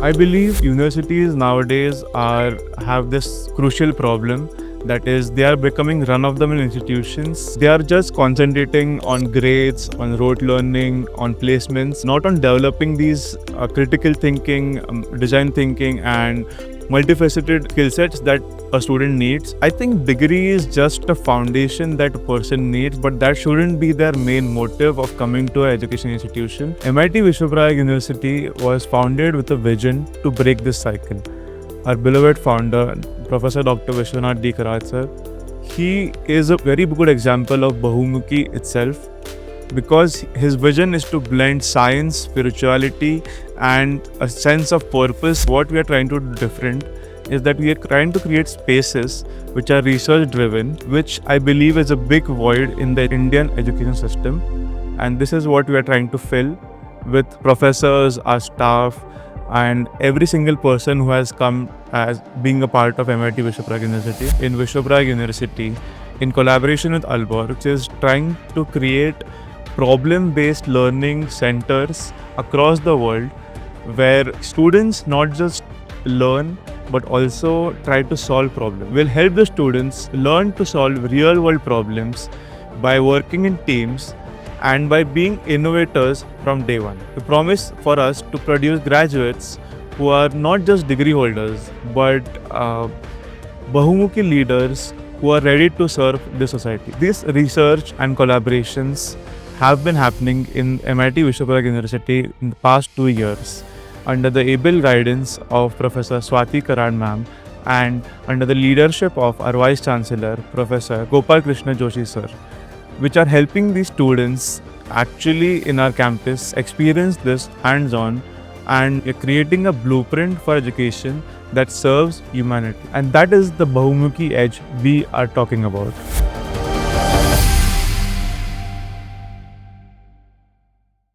I believe universities nowadays have this crucial problem, that is, they are becoming run-of-the-mill institutions. They are just concentrating on grades, on rote learning, on placements, not on developing these critical thinking, design thinking, and multifaceted skill sets that a student needs. I think degree is just a foundation that a person needs, but that shouldn't be their main motive of coming to an education institution. MIT Vishwaprayag University was founded with a vision to break this cycle. Our beloved founder, Professor Dr. Vishwanath D. Karaj sir, he is a very good example of Bahumukhi itself, because his vision is to blend science, spirituality, and a sense of purpose. What we are trying to do different is that we are trying to create spaces which are research driven, which I believe is a big void in the Indian education system. And this is what we are trying to fill with professors, our staff, and every single person who has come as being a part of MIT Vishwaprayag University. In Vishwaprayag University, in collaboration with Albor, which is trying to create problem-based learning centers across the world, where students not just learn but also try to solve problems. We'll help the students learn to solve real-world problems by working in teams and by being innovators from day one. We promise for us to produce graduates who are not just degree holders but Bahumukhi leaders who are ready to serve the society. This research and collaborations have been happening in MIT Vishwaprayag University in the past 2 years under the able guidance of Professor Swati Karad ma'am and under the leadership of our Vice Chancellor, Professor Gopal Krishna Joshi sir, which are helping these students actually in our campus experience this hands-on, and creating a blueprint for education that serves humanity. And that is the Bahumukhi edge we are talking about.